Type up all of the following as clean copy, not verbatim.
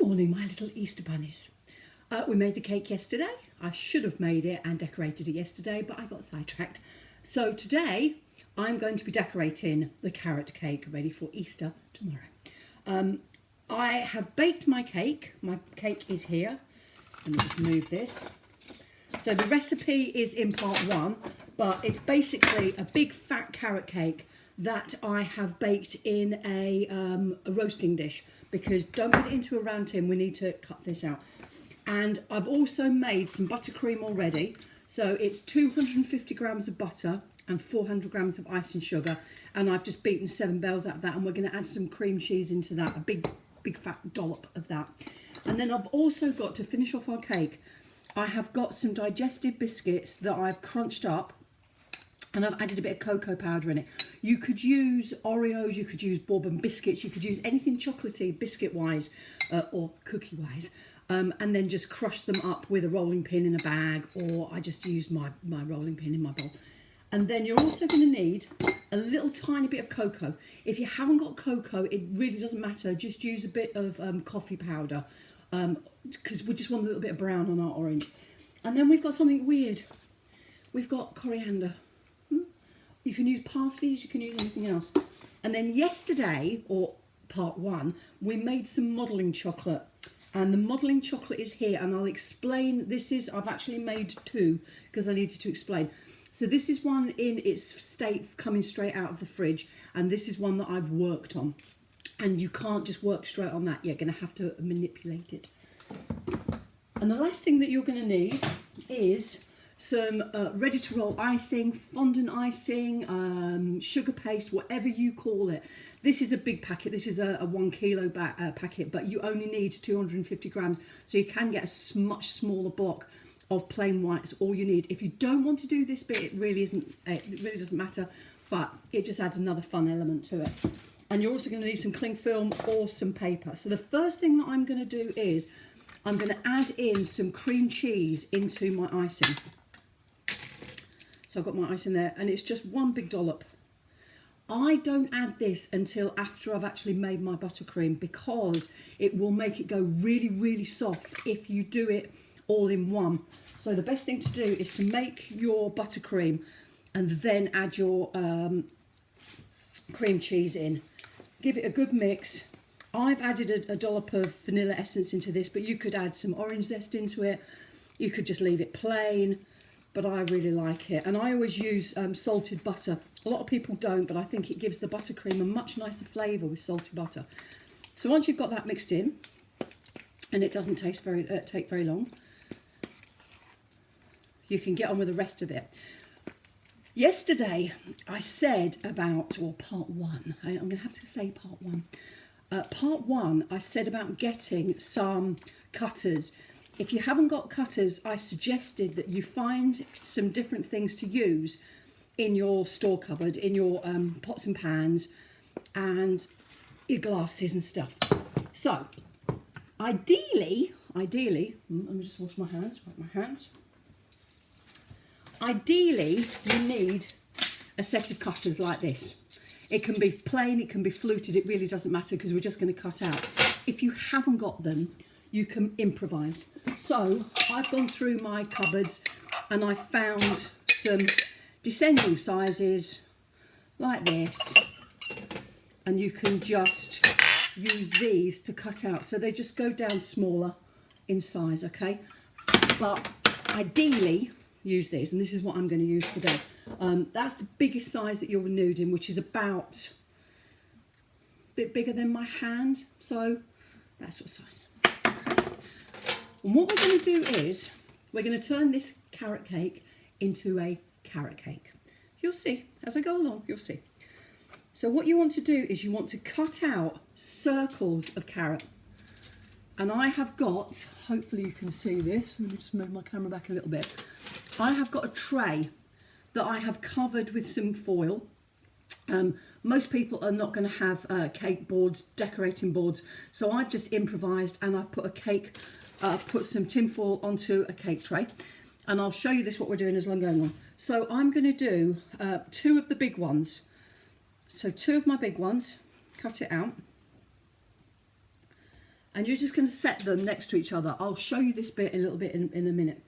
morning, my little Easter bunnies. We made the cake yesterday. I should have made it and decorated it yesterday, but I got sidetracked. So today I'm going to be decorating the carrot cake ready for Easter tomorrow. I have baked my cake. My cake is here. Let me just move this. So the recipe is in part one, but it's basically a big fat carrot cake that I have baked in a roasting dish, because don't put it into a round tin, we need to cut this out. And I've also made some buttercream already. So it's 250 grams of butter and 400 grams of icing sugar. And I've just beaten 7 bells out of that, and we're going to add some cream cheese into that, a big fat dollop of that. And then I've also got, to finish off our cake, I have got some digestive biscuits that I've crunched up, and I've added a bit of cocoa powder in it. You could use Oreos, you could use bourbon biscuits, you could use anything chocolatey, biscuit-wise or cookie-wise, and then just crush them up with a rolling pin in a bag, or I just use my rolling pin in my bowl. And then you're also going to need a little tiny bit of cocoa. If you haven't got cocoa, it really doesn't matter. Just use a bit of coffee powder, because we just want a little bit of brown on our orange. And then we've got something weird. We've got coriander. You can use parsley, you can use anything else. And then yesterday, or part one, we made some modelling chocolate. And the modelling chocolate is here, and I'll explain. I've actually made two because I needed to explain. So this is one in its state, coming straight out of the fridge, and this is one that I've worked on. And you can't just work straight on that, you're going to have to manipulate it. And the last thing that you're going to need is some ready to roll icing, fondant icing, sugar paste, whatever you call it. This is a big packet. This is a 1 kilo packet, but you only need 250 grams. So you can get a much smaller block of plain white. It's all you need. If you don't want to do this bit, it really doesn't matter, but it just adds another fun element to it. And you're also going to need some cling film or some paper. So the first thing that I'm going to do is I'm going to add in some cream cheese into my icing. So I've got my icing there, and it's just one big dollop. I don't add this until after I've actually made my buttercream, because it will make it go really, really soft if you do it all in one. So the best thing to do is to make your buttercream and then add your cream cheese in. Give it a good mix. I've added a dollop of vanilla essence into this, but you could add some orange zest into it. You could just leave it plain, but I really like it. And I always use salted butter. A lot of people don't, but I think it gives the buttercream a much nicer flavour with salted butter. So once you've got that mixed in, and it doesn't take very long, you can get on with the rest of it. Yesterday I said about, or part one, I'm going to have to say part one. Part one, I said about getting some cutters. If you haven't got cutters, I suggested that you find some different things to use in your store cupboard, in your pots and pans and your glasses and stuff. So ideally, let me just wash my hands, wipe my hands. Ideally, you need a set of cutters like this. It can be plain, it can be fluted, it really doesn't matter, because we're just going to cut out. If you haven't got them, you can improvise. So I've gone through my cupboards and I found some descending sizes like this, and you can just use these to cut out. So they just go down smaller in size, okay? But ideally, use these, and this is what I'm going to use today. That's the biggest size that you'll need in, which is about a bit bigger than my hand, so that's what size. Okay. And what we're going to do is we're going to turn this carrot cake into a carrot cake. You'll see as I go along, you'll see. So what you want to do is you want to cut out circles of carrot, and I have got, hopefully you can see this, let me just move my camera back a little bit. I have got a tray that I have covered with some foil. Most people are not going to have cake boards, decorating boards, so I've just improvised, and I've put some tin foil onto a cake tray, and I'll show you this, what we're doing as I'm going on. So I'm going to do 2 of the big ones. So 2 of my big ones, cut it out, And you're just going to set them next to each other. I'll show you this bit a little bit in a minute.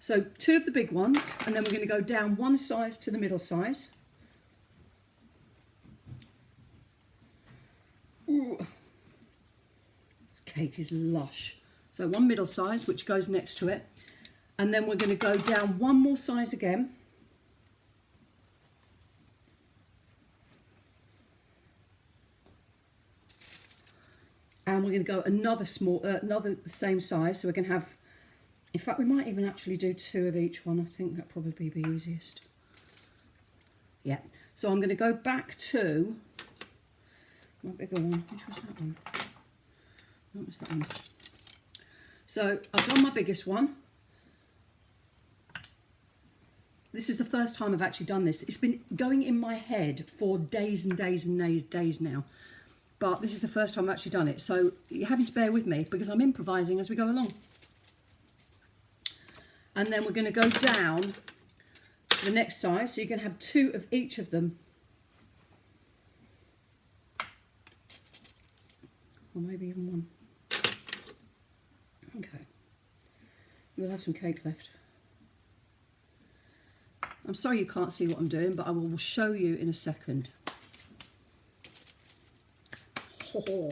So 2 of the big ones, and then we're going to go down 1 size to the middle size. Ooh. This cake is lush. So 1 middle size, which goes next to it. And then we're going to go down 1 more size again. And we're going to go another same size. So we're going to have, in fact, we might even actually do 2 of each one. I think that'd probably be easiest. Yeah. So I'm going to go back to my bigger one. Which was that one? What was that one? So I've done my biggest one. This is the first time I've actually done this. It's been going in my head for days and days and days now. But this is the first time I've actually done it. So you're having to bear with me because I'm improvising as we go along. And then we're going to go down to the next size. So you're going to have 2 of each of them. Or maybe even 1. Okay. We'll have some cake left. I'm sorry you can't see what I'm doing, but I will show you in a second. Oh.